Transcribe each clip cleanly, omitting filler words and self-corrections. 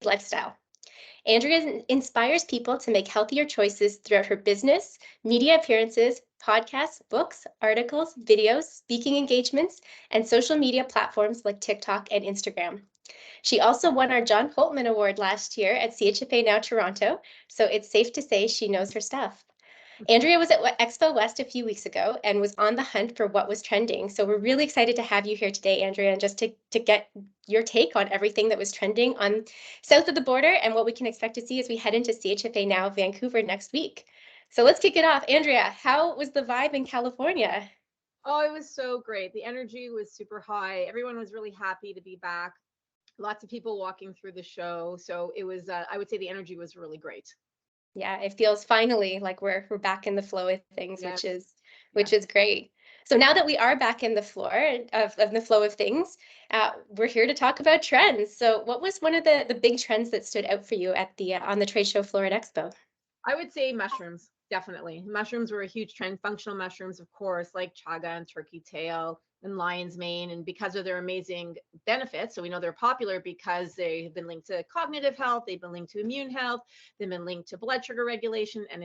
lifestyle. Andrea inspires people to make healthier choices throughout her business, media appearances, podcasts, books, articles, videos, speaking engagements, and social media platforms like TikTok and Instagram. She also won our John Holtman Award last year at CHFA Now Toronto, so it's safe to say she knows her stuff. Andrea was at Expo West a few weeks ago and was on the hunt for what was trending. So we're really excited to have you here today, Andrea, and just to get your take on everything that was trending on south of the border and what we can expect to see as we head into CHFA Now Vancouver next week. So let's kick it off. Andrea, how was the vibe in California? Oh, it was so great. The energy was super high. Everyone was really happy to be back. Lots of people walking through the show. So it was, I would say the energy was really great. Yeah, it feels finally like we're back in the flow of things, Yes. which is great. So now that we are back in the of the flow of things, we're here to talk about trends. So what was one of the big trends that stood out for you at the on the trade show floor at Expo? I would say mushrooms, definitely. Mushrooms were a huge trend. Functional mushrooms, of course, like chaga and turkey tail and lion's mane. And because of their amazing benefits, so we know they're popular because they have been linked to cognitive health, they've been linked to immune health, they've been linked to blood sugar regulation and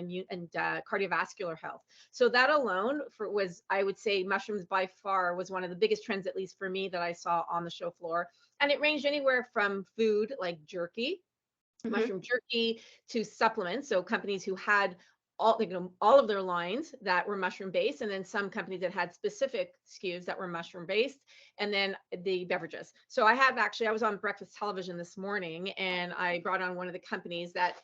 cardiovascular health. So that alone was, I would say, mushrooms by far was one of the biggest trends, at least for me, that I saw on the show floor. And it ranged anywhere from food like jerky, mushroom jerky, to supplements. So companies who had all of their lines that were mushroom based, and then some companies that had specific SKUs that were mushroom based, and then the beverages. So I was on breakfast television this morning, and I brought on one of the companies that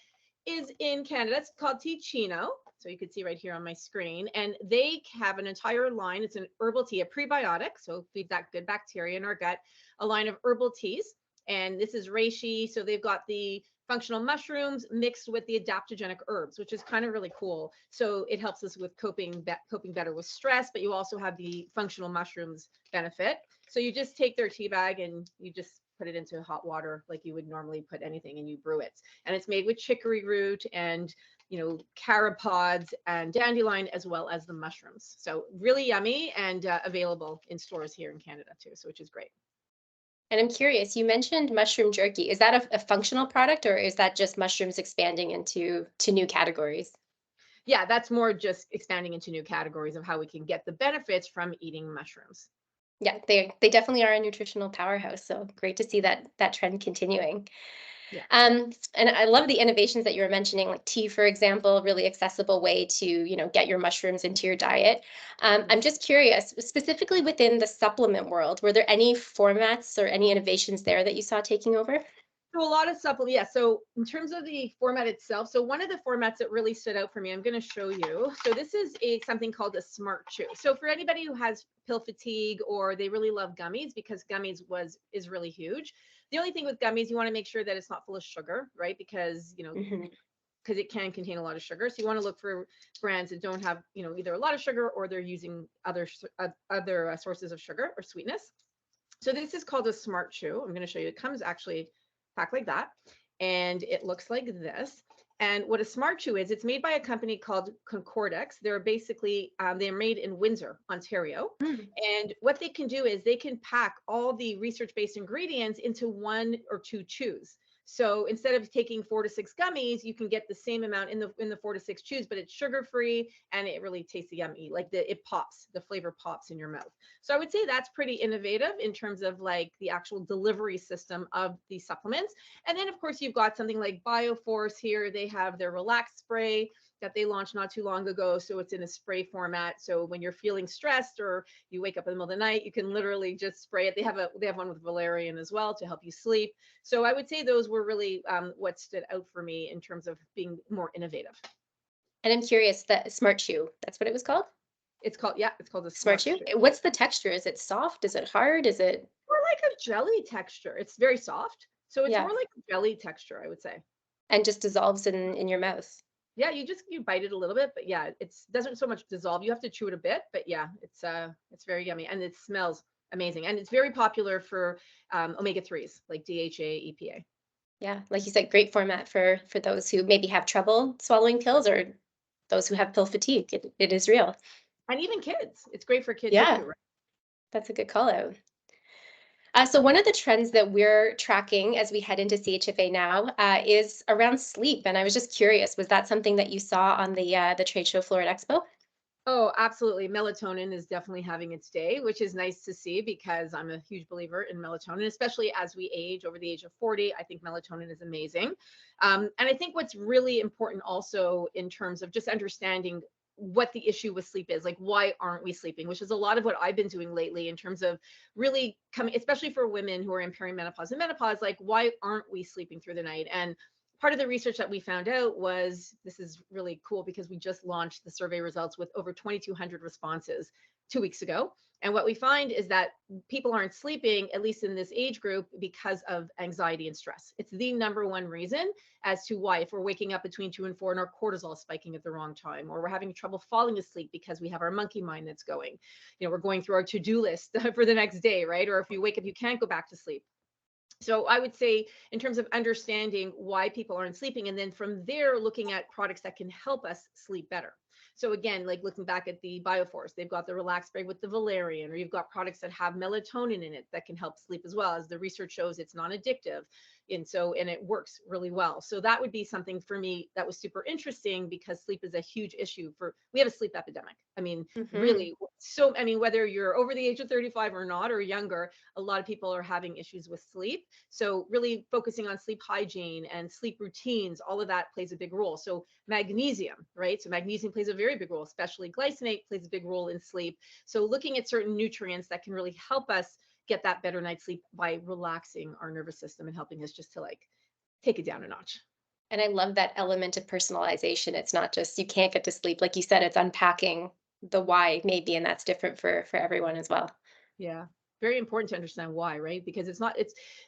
is in Canada. It's called Ticino. So you can see right here on my screen, and they have an entire line. It's an herbal tea, a prebiotic, so feeds that good bacteria in our gut, a line of herbal teas. And this is reishi. So they've got the functional mushrooms mixed with the adaptogenic herbs, which is kind of really cool. So it helps us with coping better with stress, but you also have the functional mushrooms benefit. So you just take their tea bag and you just put it into hot water like you would normally put anything, and you brew it. And it's made with chicory root and carob pods and dandelion, as well as the mushrooms. So really yummy, and available in stores here in Canada too, so which is great. And I'm curious, you mentioned mushroom jerky. Is that a functional product, or is that just mushrooms expanding into new categories? Yeah, that's more just expanding into new categories of how we can get the benefits from eating mushrooms. Yeah, they definitely are a nutritional powerhouse. So great to see that trend continuing. Yeah. And I love the innovations that you were mentioning, like tea, for example, really accessible way to, get your mushrooms into your diet. I'm just curious, specifically within the supplement world, were there any formats or any innovations there that you saw taking over? So a lot of supplements. Yeah. So in terms of the format itself, so one of the formats that really stood out for me, I'm going to show you. So this is something called a Smart Chew. So for anybody who has pill fatigue, or they really love gummies, because gummies is really huge. The only thing with gummies, you want to make sure that it's not full of sugar, right? Because because it can contain a lot of sugar. So you want to look for brands that don't have, either a lot of sugar, or they're using other sources of sugar or sweetness. So this is called a Smart Chew. I'm going to show you. It comes actually packed like that, and it looks like this. And what a Smart Chew is, it's made by a company called Concordex. They're basically they're made in Windsor, Ontario. And what they can do is they can pack all the research-based ingredients into 1 or 2 chews. So instead of taking 4 to 6 gummies, you can get the same amount in the 4 to 6 chews, but it's sugar-free, and it really tastes yummy. Like the flavor pops in your mouth. So I would say that's pretty innovative in terms of like the actual delivery system of the supplements. And then of course you've got something like Bioforce here. They have their Relax Spray that they launched not too long ago. So it's in a spray format. So when you're feeling stressed, or you wake up in the middle of the night, you can literally just spray it. They have one with valerian as well to help you sleep. So I would say those were really what stood out for me in terms of being more innovative. And I'm curious, that Smart Chew, that's what it was called? It's called a Smart Chew. What's the texture? Is it soft? Is it hard? Is it more like a jelly texture? It's very soft. So it's Yeah. more like a jelly texture, I would say. And just dissolves in your mouth. Yeah, you bite it a little bit, but yeah, it doesn't so much dissolve. You have to chew it a bit, but yeah, it's very yummy, and it smells amazing, and it's very popular for omega-3s like DHA, EPA. Yeah, like you said, great format for those who maybe have trouble swallowing pills, or those who have pill fatigue. It is real. And even kids, it's great for kids Yeah, too, right? that's a good call out. So one of the trends that we're tracking as we head into CHFA now is around sleep, and I was just curious, was that something that you saw on the trade show floor at Expo? Oh, absolutely. Melatonin is definitely having its day, which is nice to see because I'm a huge believer in melatonin, especially as we age over the age of 40. I think melatonin is amazing. And I think what's really important also in terms of just understanding what the issue with sleep is, like why aren't we sleeping, which is a lot of what I've been doing lately in terms of really coming, especially for women who are in perimenopause and menopause, like why aren't we sleeping through the night? And part of the research that we found out was, this is really cool because we just launched the survey results with over 2,200 responses 2 weeks ago. And what we find is that people aren't sleeping, at least in this age group, because of anxiety and stress. It's the number one reason as to why, if we're waking up between 2 and 4 and our cortisol is spiking at the wrong time, or we're having trouble falling asleep because we have our monkey mind that's going, we're going through our to-do list for the next day, right? Or if you wake up, you can't go back to sleep. So I would say in terms of understanding why people aren't sleeping, and then from there looking at products that can help us sleep better. So again, like looking back at the Bioforce, they've got the relax spray with the valerian, or you've got products that have melatonin in it that can help sleep as well. As the research shows, it's non-addictive, and it works really well. So that would be something for me that was super interesting, because sleep is a huge issue. We have a sleep epidemic. I mean, Hmm. really, so I mean, whether you're over the age of 35 or not, or younger, a lot of people are having issues with sleep. So really focusing on sleep hygiene and sleep routines, all of that plays a big role. So magnesium, right? So magnesium plays a very big role, especially glycinate plays a big role in sleep. So looking at certain nutrients that can really help us get that better night's sleep by relaxing our nervous system and helping us just to like take it down a notch. And I love that element of personalization. It's not just you can't get to sleep. Like you said, it's unpacking the why maybe, and that's different for everyone as well. Yeah. Very important to understand why, right? Because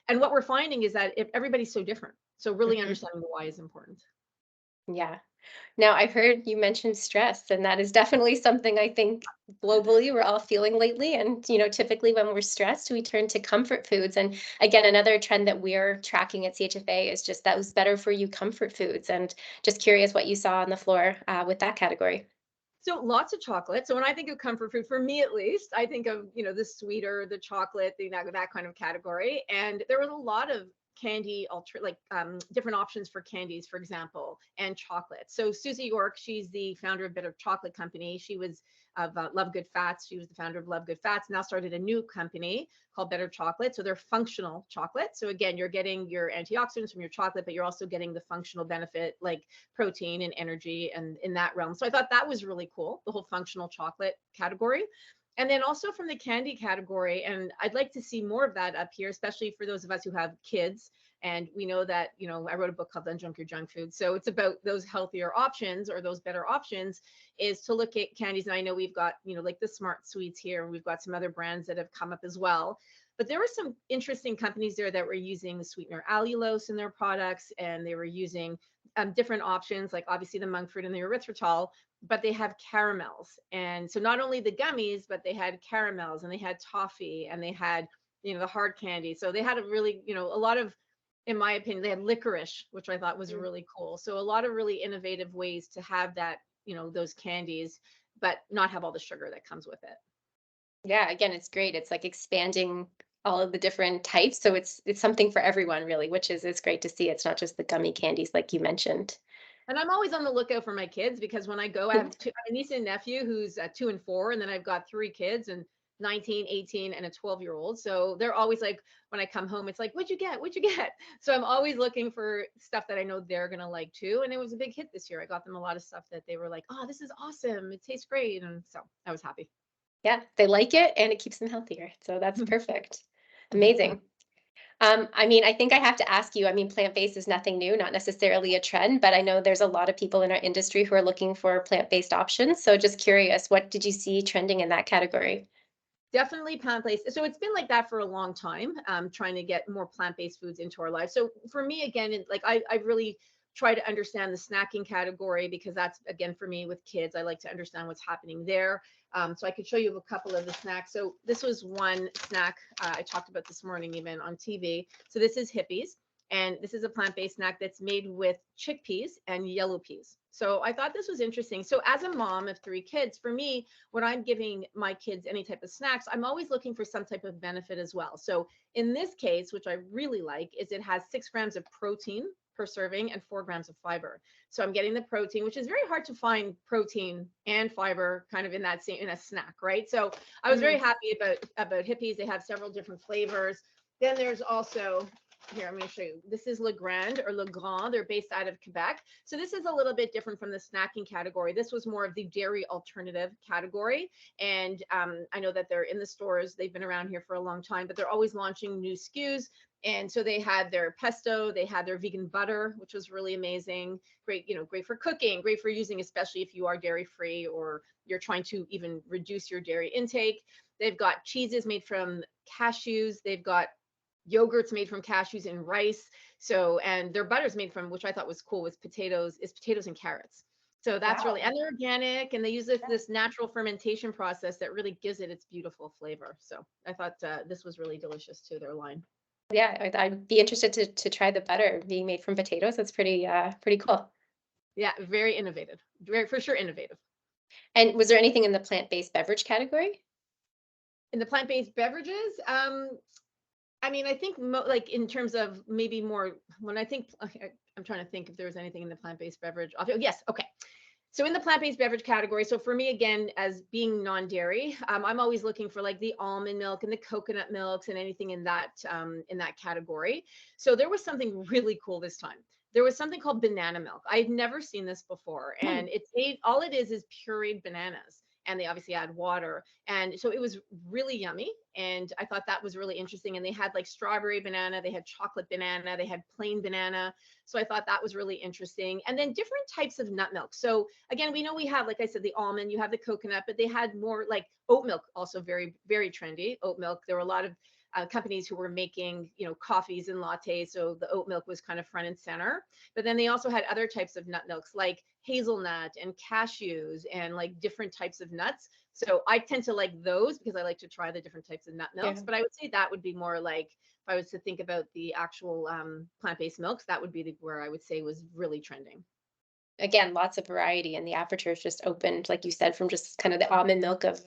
and what we're finding is that if everybody's so different. So really Hmm. understanding the why is important. Yeah. Now, I heard you mention stress, and that is definitely something I think globally we're all feeling lately. And, typically when we're stressed, we turn to comfort foods. And again, another trend that we're tracking at CHFA is just those better for you comfort foods. And just curious what you saw on the floor with that category. So lots of chocolate. So when I think of comfort food, for me at least, I think of, the sweeter, the chocolate, that kind of category. And there was a lot of candy different options for candies, for example, and chocolate. So Susie York, she's the founder of Bitter Chocolate Company. She was of Love Good Fats. She was the founder of Love Good Fats. Now started a new company called Better Chocolate. So they're functional chocolate. So again, you're getting your antioxidants from your chocolate, but you're also getting the functional benefit like protein and energy and in that realm. So I thought that was really cool, the whole functional chocolate category. And then also from the candy category, and I'd like to see more of that up here, especially for those of us who have kids. And we know that, I wrote a book called Unjunk Your Junk Food. So it's about those healthier options, or those better options, is to look at candies. And I know we've got, like the Smart Sweets here, and we've got some other brands that have come up as well. But there were some interesting companies there that were using the sweetener allulose in their products, and they were using different options, like obviously the monk fruit and the erythritol, but they have caramels. And so not only the gummies, but they had caramels, and they had toffee, and they had, the hard candy. So they had a really, a lot of, in my opinion, they had licorice, which I thought was Mm. really cool. So a lot of really innovative ways to have that, those candies, but not have all the sugar that comes with it. Yeah, again, it's great. It's like expanding all of the different types. So it's something for everyone really, which is it's great to see. It's not just the gummy candies like you mentioned. And I'm always on the lookout for my kids, because when I go, I have a niece and nephew who's 2 and 4, and then I've got 3 kids, and 19, 18, and a 12-year-old. So they're always like, when I come home, it's like, what'd you get? What'd you get? So I'm always looking for stuff that I know they're going to like too. And it was a big hit this year. I got them a lot of stuff that they were like, oh, this is awesome. It tastes great. And so I was happy. Yeah, they like it and it keeps them healthier. So that's perfect. Amazing. I mean, I think I have to ask you, I mean, plant-based is nothing new, not necessarily a trend, but I know there's a lot of people in our industry who are looking for plant-based options. So just curious, what did you see trending in that category? Definitely plant-based. So it's been like that for a long time, trying to get more plant-based foods into our lives. So for me, again, I really try to understand the snacking category, because that's, again, for me with kids, I like to understand what's happening there. So I could show you a couple of the snacks. So this was one snack I talked about this morning, even on TV. So this is Hippies. And this is a plant-based snack that's made with chickpeas and yellow peas. So I thought this was interesting. So as a mom of 3 kids, for me, when I'm giving my kids any type of snacks, I'm always looking for some type of benefit as well. So in this case, which I really like, is it has 6 grams of protein per serving and 4 grams of fiber. So I'm getting the protein, which is very hard to find protein and fiber kind of in that same in a snack, right? So I was very happy about Hippies. They have several different flavors. Then there's also, here, I'm going to show you. This is Le Grand or Le Grand. They're based out of Quebec. So this is a little bit different from the snacking category. This was more of the dairy alternative category. And I know that they're in the stores. They've been around here for a long time, but they're always launching new SKUs. And so they had their pesto, they had their vegan butter, which was really amazing. Great, great for cooking, great for using, especially if you are dairy free or you're trying to even reduce your dairy intake. They've got cheeses made from cashews. They've got yogurts made from cashews and rice. So, and their butter's made from, which I thought was cool, was potatoes and carrots. So that's really, and they're organic, and they use this natural fermentation process that really gives it its beautiful flavor. So I thought this was really delicious too, their line. Yeah, I'd be interested to try the butter being made from potatoes. That's pretty cool. Yeah, very innovative. Very, for sure, innovative. And was there anything in the plant-based beverage category? In the plant-based beverages, I mean, I think like in terms of maybe more when I think, I'm trying to think if there was anything in the plant-based beverage. Oh, yes, okay. So in the plant-based beverage category, so for me, again, as being non-dairy, I'm always looking for like the almond milk and the coconut milks and anything in that category. So there was something really cool this time. There was something called banana milk. I'd never seen this before, and all it is pureed bananas, and they obviously add water, and so it was really yummy. And I thought that was really interesting. And they had like strawberry banana, they had chocolate banana, they had plain banana. So I thought that was really interesting. And then different types of nut milk. So again, we know we have, like I said, the almond, you have the coconut, but they had more like oat milk, also very, very trendy. Oat milk. There were a lot of companies who were making, coffees and lattes. So the oat milk was kind of front and center. But then they also had other types of nut milks like hazelnut and cashews and like different types of nuts. So I tend to like those because I like to try the different types of nut milks. Yeah. But I would say that would be more like, if I was to think about the actual plant-based milks, that would be where I would say was really trending. Again, lots of variety, and the aperture's just opened, like you said, from just kind of the almond milk of,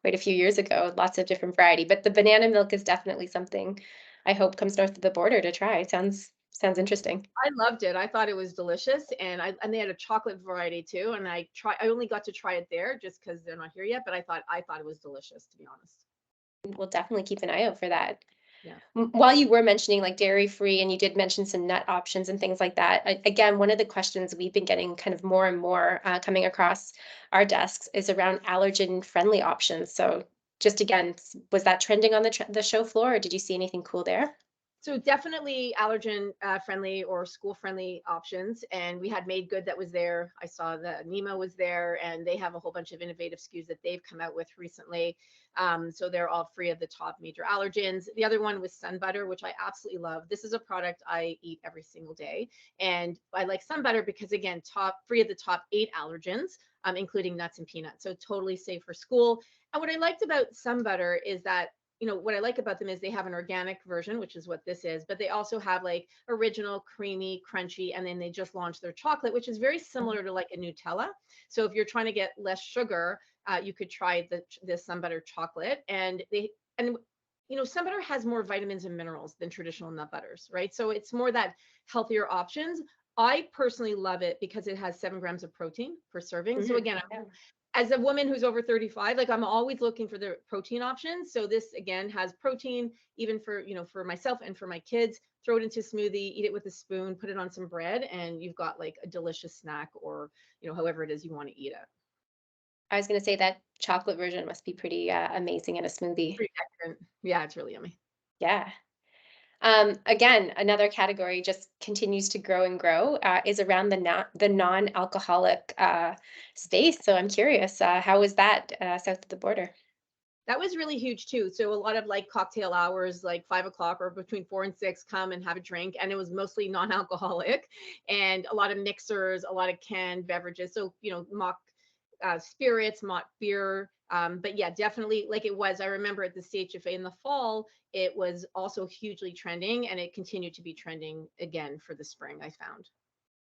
quite a few years ago. Lots of different variety, but the banana milk is definitely something I hope comes north of the border to try. Sounds interesting. I loved it. I thought it was delicious, and they had a chocolate variety too. And I only got to try it there just because they're not here yet. But I thought it was delicious, to be honest. We'll definitely keep an eye out for that. Yeah. While you were mentioning like dairy free and you did mention some nut options and things like that, again, one of the questions we've been getting kind of more and more coming across our desks is around allergen friendly options. So just again, was that trending on the show floor, or did you see anything cool there? So definitely allergen friendly or school friendly options. And we had Made Good that was there. I saw the Nemo was there, and they have a whole bunch of innovative SKUs that they've come out with recently. So they're all free of the top major allergens. The other one was Sun Butter, which I absolutely love. This is a product I eat every single day. And I like Sun Butter because, again, free of the top 8 allergens, including nuts and peanuts. So totally safe for school. And what I liked about Sun Butter is that what I like about them is they have an organic version, which is what this is, but they also have like original, creamy, crunchy, and then they just launched their chocolate, which is very similar to like a Nutella. So if you're trying to get less sugar, you could try the Sun Butter chocolate. And Sun Butter has more vitamins and minerals than traditional nut butters, right? So it's more that healthier options. I personally love it because it has 7 grams of protein per serving. So again, as a woman who's over 35, like I'm always looking for the protein options. So this again has protein, even for myself and for my kids. Throw it into a smoothie, eat it with a spoon, put it on some bread, and you've got like a delicious snack, or however it is you want to eat it. I was going to say that chocolate version must be pretty amazing in a smoothie. Pretty excellent. Yeah, it's really yummy. Yeah. Again, another category just continues to grow and grow is around the non-alcoholic space. So I'm curious, how is that south of the border? That was really huge too. So a lot of like cocktail hours, like 5 o'clock or between 4 and 6, come and have a drink. And it was mostly non-alcoholic, and a lot of mixers, a lot of canned beverages. So, spirits, malt beer. But yeah, definitely like it was. I remember at the CHFA in the fall, it was also hugely trending, and it continued to be trending again for the spring, I found.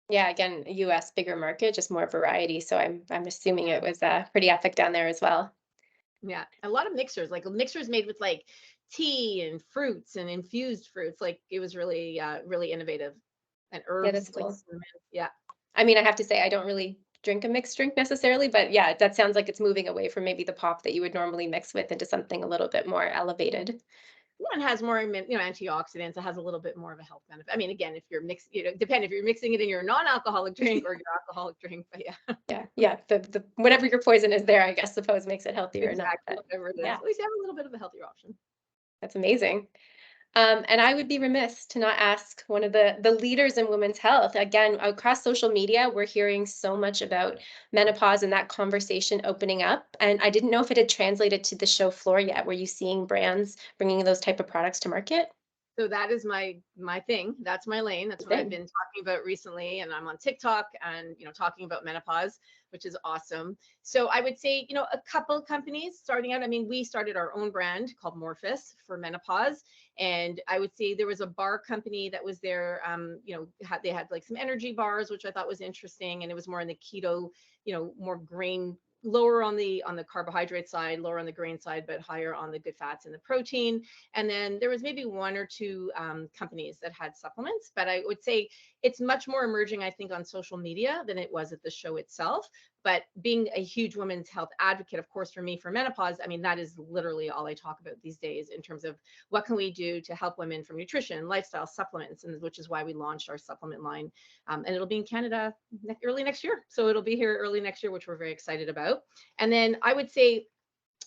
Yeah, again, US bigger market, just more variety. So I'm assuming Yeah. it was pretty epic down there as well. Yeah. A lot of mixers, like mixers made with like tea and fruits and infused fruits. Like it was really, really innovative. And Yeah, that's herbs like cool. cinnamon. Yeah. I mean, I have to say I don't really drink a mixed drink necessarily, but yeah, that sounds like it's moving away from maybe the pop that you would normally mix with into something a little bit more elevated. One has more, antioxidants. It has a little bit more of a health benefit. I mean, again, if you're mixing, depend if you're mixing it in your non-alcoholic drink or your alcoholic drink. But yeah, Yeah, yeah. The whatever your poison is there, I guess, suppose makes it healthier or not. exactly. But Whatever it is, yeah, at least you have a little bit of a healthier option. that's amazing. And I would be remiss to not ask one of the leaders in women's health. Again, across social media, we're hearing so much about menopause and that conversation opening up. And I didn't know if it had translated to the show floor yet. Were you seeing brands bringing those type of products to market? So that is my thing. That's my lane. That's what I've Thing. been talking about recently, and I'm on TikTok and talking about menopause, which is awesome. So I would say a couple companies starting out. I mean, we started our own brand called Morphus for menopause, and I would say there was a bar company that was there. They had like some energy bars, which I thought was interesting, and it was more in the keto, more grain, lower on the carbohydrate side, lower on the grain side, but higher on the good fats and the protein. And then there was maybe one or two companies that had supplements, but I would say it's much more emerging, I think, on social media than it was at the show itself. But being a huge women's health advocate, of course, for me, for menopause, I mean, that is literally all I talk about these days in terms of what can we do to help women from nutrition, lifestyle, supplements, and which is why we launched our supplement line. And it'll be in Canada early next year. So it'll be here early next year, which we're very excited about. And then I would say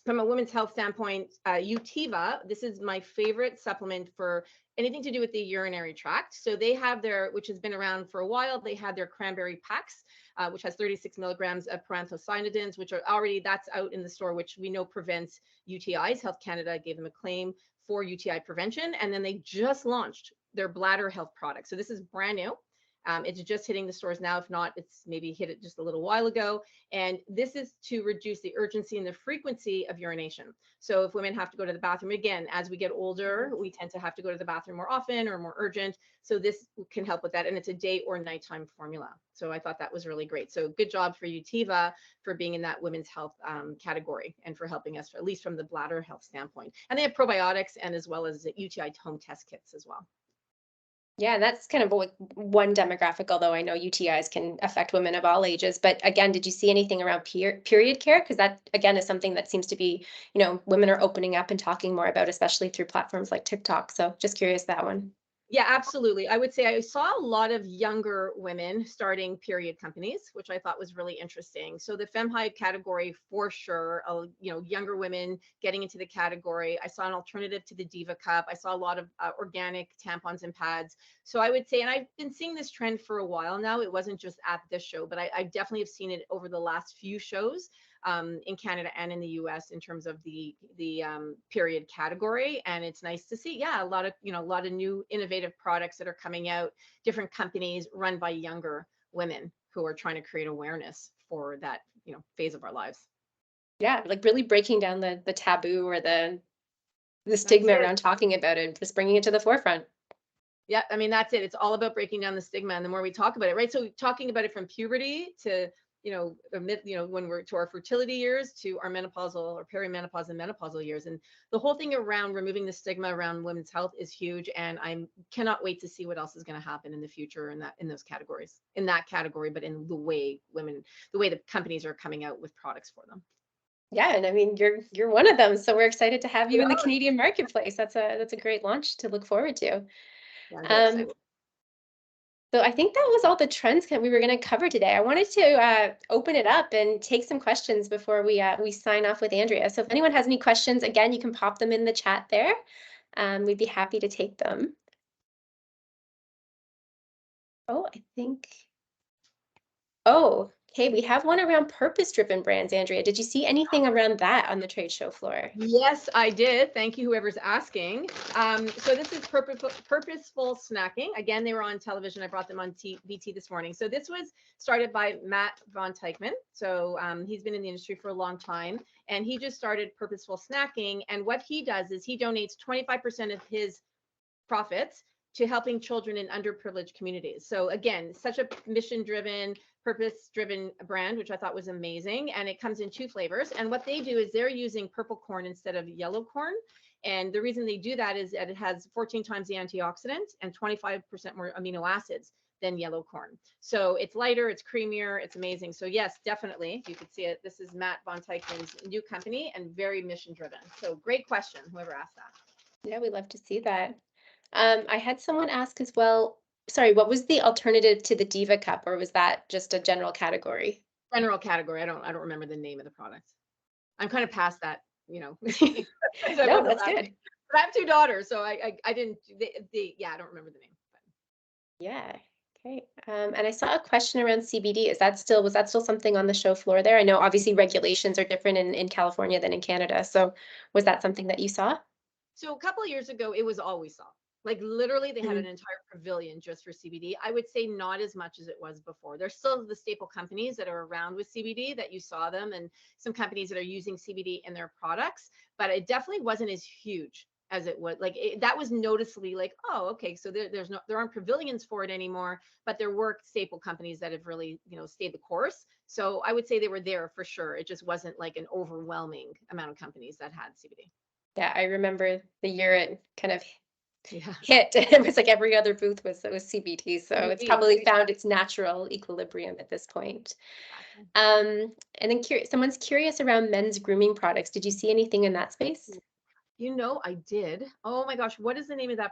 from a women's health standpoint, Utiva, this is my favorite supplement for anything to do with the urinary tract. So they have which has been around for a while, they had their cranberry packs, which has 36 milligrams of paranthocyanidins, which are already, that's out in the store, which we know prevents UTIs. Health Canada gave them a claim for UTI prevention. And then they just launched their bladder health product. So this is brand new. It's just hitting the stores now. If not, it's maybe hit it just a little while ago. And this is to reduce the urgency and the frequency of urination. So if women have to go to the bathroom, again, as we get older, we tend to have to go to the bathroom more often or more urgent. So this can help with that. And it's a day or nighttime formula. So I thought that was really great. So good job for Utiva for being in that women's health category and for helping us, at least from the bladder health standpoint. And they have probiotics and as well as the UTI home test kits as well. Yeah, and that's kind of like one demographic, although I know UTIs can affect women of all ages. But again, did you see anything around period care? Because that, again, is something that seems to be, women are opening up and talking more about, especially through platforms like TikTok. So just curious that one. Yeah, absolutely. I would say I saw a lot of younger women starting period companies, which I thought was really interesting. So the FemHi category for sure, younger women getting into the category. I saw an alternative to the Diva Cup. I saw a lot of organic tampons and pads. So I would say, and I've been seeing this trend for a while now. It wasn't just at this show, but I definitely have seen it over the last few shows in Canada and in the US in terms of the period category. And it's nice to see, yeah, a lot of new innovative products that are coming out, different companies run by younger women who are trying to create awareness for that, phase of our lives. Yeah, like really breaking down the taboo or the That's stigma it. around talking about it, just bringing it to the forefront. Yeah, I mean, that's it. It's all about breaking down the stigma, and the more we talk about it, right? So talking about it from puberty to, when we're to our fertility years, to our menopausal or perimenopause and menopausal years, and the whole thing around removing the stigma around women's health is huge. And I cannot wait to see what else is going to happen in the future in those categories, in that category, but in the way the companies are coming out with products for them. Yeah, and I mean you're one of them, so we're excited to have you in the Yeah, Canadian marketplace. That's a great launch to look forward to. I'm very Um, excited. So I think that was all the trends that we were going to cover today. I wanted to open it up and take some questions before we sign off with Andrea. So if anyone has any questions, again, you can pop them in the chat there. We'd be happy to take them. Oh, I think. Oh, Okay, we have one around purpose-driven brands, Andrea. Did you see anything around that on the trade show floor? Yes, I did. Thank you, whoever's asking. So this is purposeful snacking. Again, they were on television. I brought them on VT this morning. So this was started by Matt Von Teichman. So he's been in the industry for a long time, and he just started Purposeful Snacking. And what he does is he donates 25% of his profits to helping children in underprivileged communities. So again, such a mission-driven, purpose-driven brand, which I thought was amazing. And it comes in 2 flavors. And what they do is they're using purple corn instead of yellow corn. And the reason they do that is that it has 14 times the antioxidant and 25% more amino acids than yellow corn. So it's lighter, it's creamier, it's amazing. So yes, definitely, you could see it. This is Matt Von Teichman's new company and very mission-driven. So great question, whoever asked that. Yeah, we love to see that. I had someone ask as well, sorry, what was the alternative to the Diva cup, or was that just a general category? General category. I don't remember the name of the product. I'm kind of past that, I No, wouldn't that's allow good. me. But I have 2 daughters, so I didn't yeah, I don't remember the name. But Yeah. Okay. And I saw a question around CBD. Was that still something on the show floor there? I know obviously regulations are different in California than in Canada. So was that something that you saw? so a couple of years ago, it was all we saw. Like literally, they had an Mhm. entire pavilion just for CBD. I would say not as much as it was before. There's still the staple companies that are around with CBD that you saw them, and some companies that are using CBD in their products, but it definitely wasn't as huge as it was. Like that was noticeably like, oh, okay, so there aren't pavilions for it anymore, but there were staple companies that have really stayed the course. So I would say they were there for sure. It just wasn't like an overwhelming amount of companies that had CBD. Yeah, I remember the year it kind of Yeah. hit. It was like every other booth was CBD. So it's CBD, probably right? found its natural equilibrium at this point. Exactly. And then someone's curious around men's grooming products. Did you see anything in that space? I did. Oh my gosh, what is the name of that?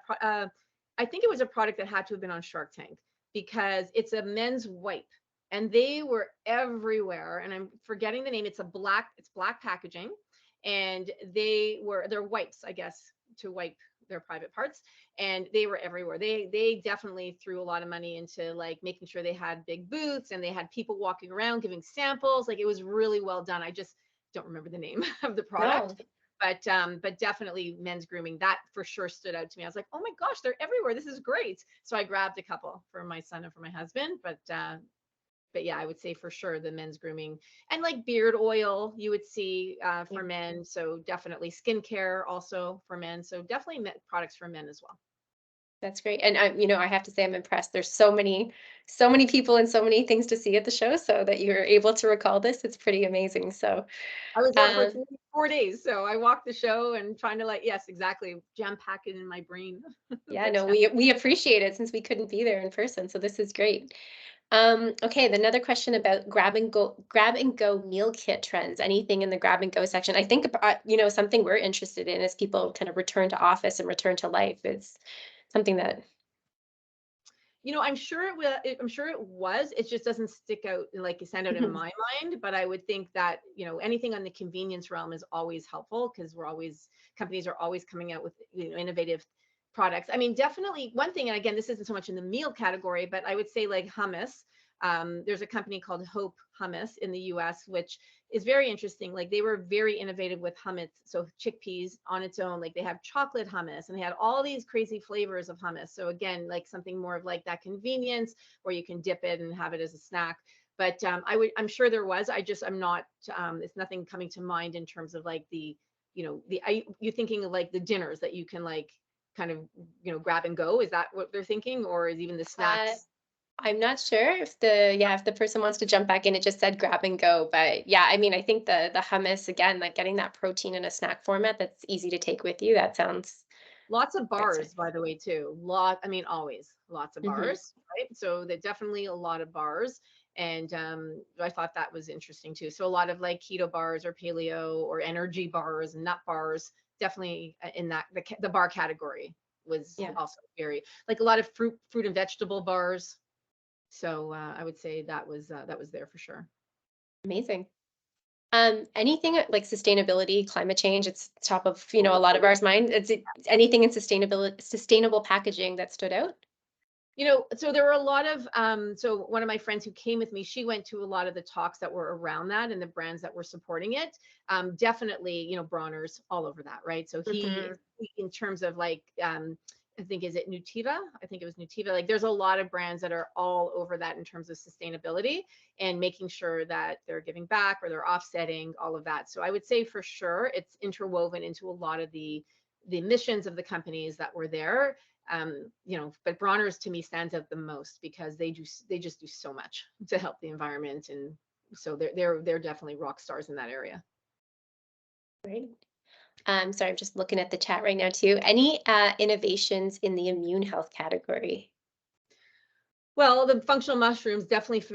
I think it was a product that had to have been on Shark Tank because it's a men's wipe, and they were everywhere. And I'm forgetting the name. It's black packaging, and they're wipes, I guess, to wipe their private parts, and they were everywhere. They definitely threw a lot of money into like making sure they had big booths and they had people walking around giving samples. Like it was really well done. I just don't remember the name of the product, No. but definitely men's grooming, that for sure stood out to me. I was like, oh my gosh, they're everywhere, this is great. So I grabbed a couple for my son and for my husband, but yeah, I would say for sure the men's grooming, and like beard oil you would see for men. So definitely skincare also for men. So definitely products for men as well. That's great. And I have to say I'm impressed. There's so many people and so many things to see at the show. So that you're able to recall this, it's pretty amazing. So, I was there for um, 4 days, so I walked the show and trying to like, yes, exactly, jam pack it in my brain. yeah, But no, we appreciate it since we couldn't be there in person. So this is great. Okay, then another question about grab and go meal kit trends. Anything in the grab and go section? I think something we're interested in as people kind of return to office and return to life. It's something that. I'm sure it will. I'm sure it was. It just doesn't stick out like it stand out in my mind. But I would think that anything on the convenience realm is always helpful because companies are always coming out with innovative products. I mean, definitely one thing, and again, this isn't so much in the meal category, but I would say like hummus. There's a company called Hope Hummus in the U.S., which is very interesting. Like they were very innovative with hummus. So chickpeas on its own, like they have chocolate hummus and they had all these crazy flavors of hummus. So again, like something more of like that convenience where you can dip it and have it as a snack. But I'm sure there was. I'm not. It's nothing coming to mind in terms of like you thinking of like the dinners that you can like kind of grab and go. Is that what they're thinking, or is even the Uh, snacks? I'm not sure if the person wants to jump back in, it just said grab and go. But yeah, I mean, I think the hummus again, like getting that protein in a snack format that's easy to take with you. That sounds Lots of quite nice. bars, by the way, too. I mean, always lots of Hmm. bars, right? So they're definitely a lot of bars. And I thought that was interesting too. So a lot of like keto bars or paleo or energy bars and nut bars, definitely in that the bar category was Yeah, also very like a lot of fruit and vegetable bars. So I would say that was there for sure. amazing. Anything like sustainability, climate change, it's top of, a lot of ours mind. Anything in sustainable packaging that stood out? So there were a lot of, so one of my friends who came with me, she went to a lot of the talks that were around that and the brands that were supporting it. Definitely, Bronner's all over that, right? So Mhm. in terms of like, I think, is it Nutiva? I think it was Nutiva. Like there's a lot of brands that are all over that in terms of sustainability and making sure that they're giving back or they're offsetting all of that. So I would say for sure it's interwoven into a lot of the missions of the companies that were there. But Bronner's to me stands out the most because they just do so much to help the environment, and so they're definitely rock stars in that area. Great. Sorry, I'm just looking at the chat right now too. Any innovations in the immune health category? Well, the functional mushrooms definitely,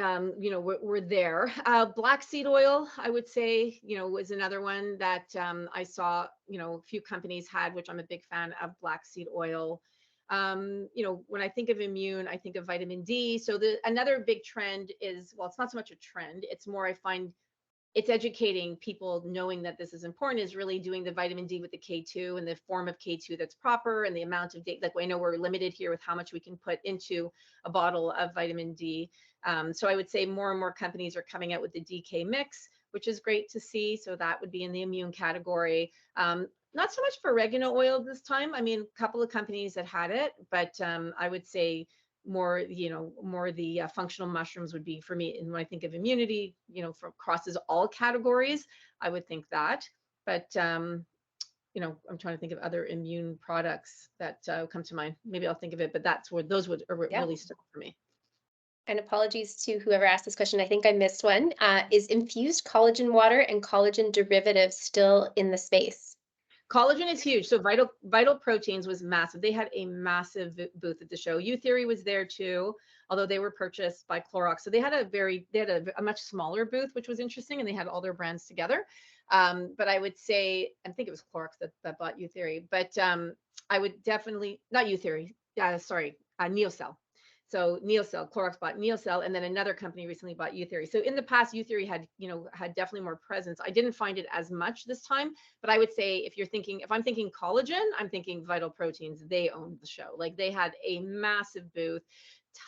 were there. Black seed oil, I would say, was another one that I saw, a few companies had, which I'm a big fan of black seed oil. When I think of immune, I think of vitamin D. So another big trend is, well, it's not so much a trend. It's more, I find it's educating people knowing that this is important, is really doing the vitamin D with the K2 and the form of K2 that's proper and the amount of like I know we're limited here with how much we can put into a bottle of vitamin D. So I would say more and more companies are coming out with the DK mix, which is great to see. So that would be in the immune category. Not so much for oregano oil this time. I mean, a couple of companies that had it, but I would say more the functional mushrooms would be for me. And when I think of immunity, from crosses all categories, I would think that. But I'm trying to think of other immune products that come to mind. Maybe I'll think of it, but that's where those would Yeah. really stick for me. And apologies to whoever asked this question. I think I missed one. Is infused collagen water and collagen derivatives still in the space? Collagen is huge. So Vital Proteins was massive. They had a massive booth at the show. U Theory was there too, although they were purchased by Clorox. So they had a much smaller booth, which was interesting, and they had all their brands together. But I would say, I think it was Clorox that bought U Theory, but I would definitely not U Theory. Sorry, Neocell. So Neocell, Clorox bought Neocell, and then another company recently bought U Theory. So in the past, U Theory had definitely more presence. I didn't find it as much this time, but I would say if I'm thinking collagen, I'm thinking Vital Proteins. They owned the show. Like they had a massive booth,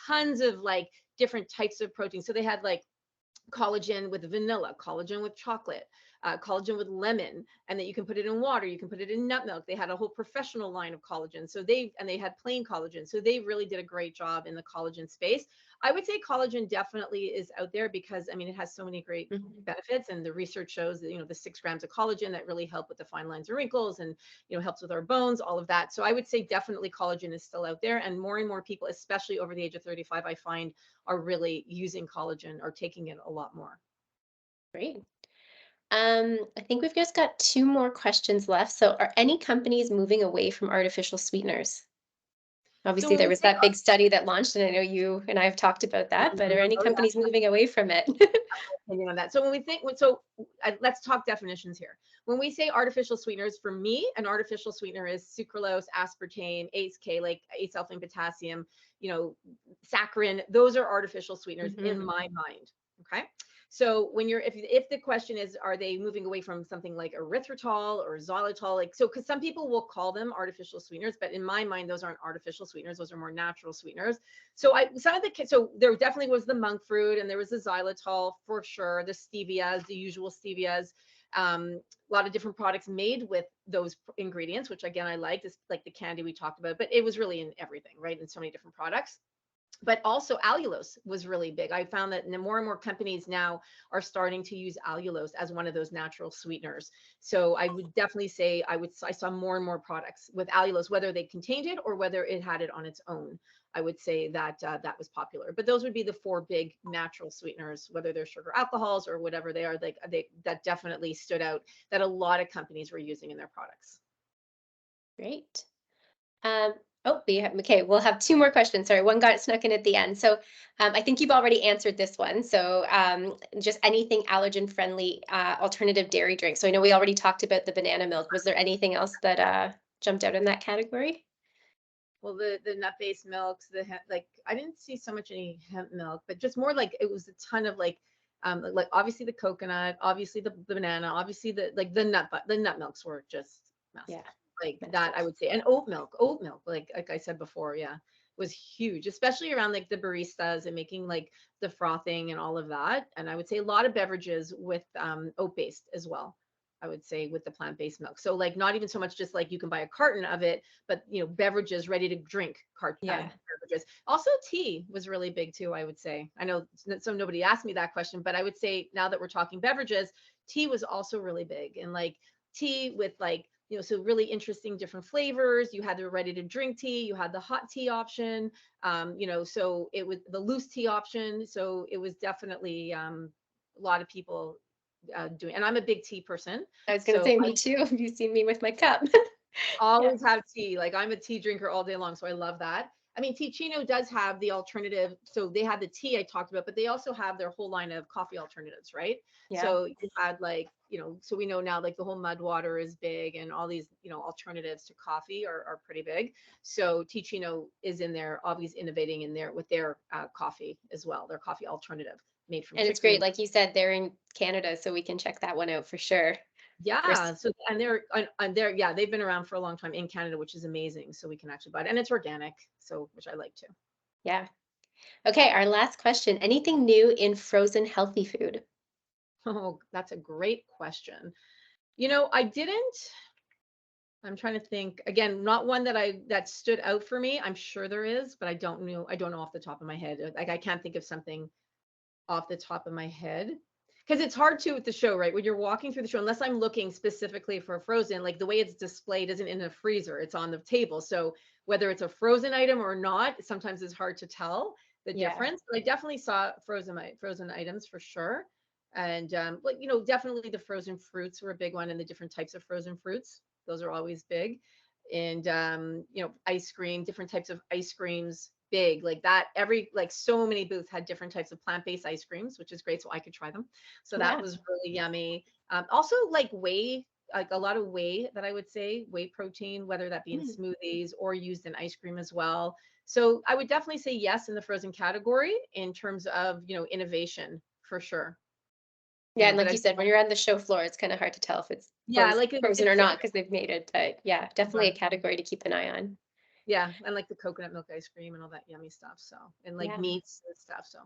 tons of like different types of proteins. So they had like collagen with vanilla, collagen with chocolate, collagen with lemon, and that you can put it in water, you can put it in nut milk. They had a whole professional line of collagen. So they had plain collagen. So they really did a great job in the collagen space. I would say collagen definitely is out there because I mean it has so many great Mhm. benefits, and the research shows that the 6 grams of collagen that really help with the fine lines and wrinkles, and helps with our bones, all of that. So I would say definitely collagen is still out there, and more people, especially over the age of 35, I find are really using collagen or taking it a lot more. Great. I think we've just got two more questions left. So, are any companies moving away from artificial sweeteners? So Obviously, when there we was say that big study that launched, and I know you and I have talked about that, but are any oh yeah, companies moving away from it? opinion on that. So when we think, so let's talk definitions here. When we say artificial sweeteners, for me, an artificial sweetener is sucralose, aspartame, ACE-K, like acesulfame potassium, saccharin. Those are artificial sweeteners in Mhm. my mind. Okay. So when if the question is, are they moving away from something like erythritol or xylitol? Like, so, because some people will call them artificial sweeteners, but in my mind, those aren't artificial sweeteners. Those are more natural sweeteners. So there definitely was the monk fruit and there was the xylitol for sure, the stevias, the usual stevias, a lot of different products made with those ingredients, which again I like, just like the candy we talked about, but it was really in everything, right? In so many different products. But also allulose was really big. I found that more and more companies now are starting to use allulose as one of those natural sweeteners. So I would definitely say I saw more and more products with allulose, whether they contained it or whether it had it on its own. I would say that that was popular. But those would be the four big natural sweeteners, whether they're sugar alcohols or whatever they are. Like they that definitely stood out that a lot of companies were using in their products. Great. Okay. We'll have two more questions. Sorry, one got snuck in at the end. So, I think you've already answered this one. So, just anything allergen friendly, alternative dairy drink. So I know we already talked about the banana milk. Was there anything else that jumped out in that category? Well, the nut-based milks, like I didn't see so much any hemp milk, but just more like it was a ton of like obviously the coconut, obviously the banana, obviously the nut milks were just massive. Yeah, Like that, massive. I would say, and oat milk, like I said before, yeah. was huge, especially around like the baristas and making like the frothing and all of that. And I would say a lot of beverages with oat based as well. I would say with the plant-based milk. So like not even so much just like you can buy a carton of it, but beverages ready to drink Yeah. beverages. Also tea was really big too, I would say. I know so nobody asked me that question, but I would say now that we're talking beverages, tea was also really big. And like tea with like so really interesting different flavors. You had the ready to drink tea, you had the hot tea option, so it was the loose tea option. So it was definitely a lot of people doing, and I'm a big tea person. I was going to So say, me too. You've seen me with my cup. Yeah. always have tea. Like I'm a tea drinker all day long, so I love that. I mean, Ticino does have the alternative. So they have the tea I talked about, but they also have their whole line of coffee alternatives, right? Yeah. So you had like, so we know now like the whole mud water is big and all these, alternatives to coffee are pretty big. So Ticino is in there, obviously innovating in there with their coffee as well, their coffee alternative made from And it's chicory. great. Like you said, they're in Canada, so we can check that one out for sure. Yeah. So and they're yeah, they've been around for a long time in Canada, which is amazing. So we can actually buy it. And it's organic, so which I like too. Yeah. Okay, our last question. Anything new in frozen healthy food? Oh, that's a great question. I didn't. I'm trying to think. Again, not one that stood out for me. I'm sure there is, but I don't know off the top of my head. Like I can't think of something off the top of my head. Because it's hard to with the show, right? When you're walking through the show, unless I'm looking specifically for a frozen, like the way it's displayed isn't in a freezer, it's on the table. So whether it's a frozen item or not, sometimes it's hard to tell the Yeah. difference. But I definitely saw frozen items for sure. And like definitely the frozen fruits were a big one, and the different types of frozen fruits. Those are always big. And ice cream, different types of ice creams, big like that. Like so many booths had different types of plant-based ice creams, which is great, so I could try them. So that Yeah. was really yummy. Also like whey, like a lot of whey, that I would say whey protein, whether that be in Mm. smoothies or used in ice cream as well. So I would definitely say yes in the frozen category in terms of innovation for sure. Yeah, and But like you said, when you're on the show floor, it's kind of hard to tell if it's yeah, like frozen or it's not because they've made it. But yeah, definitely a category to keep an eye on. yeah, and like the coconut milk ice cream and all that yummy stuff. So and like Yeah. meats and stuff. So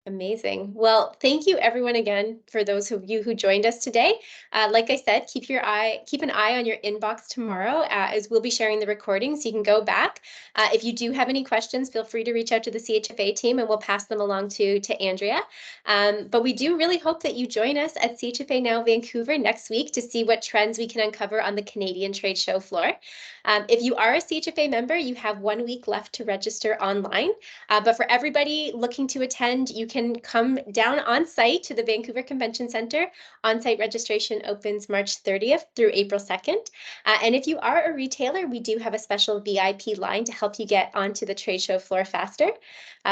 Amazing. Well, thank you everyone again for those of you who joined us today. Like I said, keep an eye on your inbox tomorrow as we'll be sharing the recording so you can go back. If you do have any questions, feel free to reach out to the CHFA team and we'll pass them along to Andrea. But we do really hope that you join us at CHFA Now Vancouver next week to see what trends we can uncover on the Canadian trade show floor. If you are a CHFA member, you have 1 week left to register online. But for everybody looking to attend, you can come down on site to the Vancouver Convention Center. On-site registration opens March 30th through April 2nd. And if you are a retailer, we do have a special VIP line to help you get onto the trade show floor faster.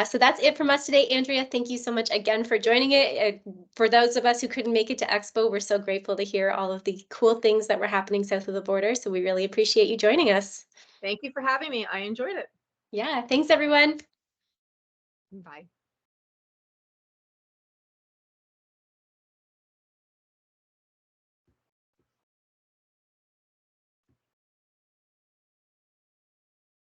So that's it from us today. Andrea, thank you so much again for joining it. For those of us who couldn't make it to Expo, we're so grateful to hear all of the cool things that were happening south of the border. So we really appreciate you joining us. thank you for having me. I enjoyed it. Yeah, thanks everyone. Bye.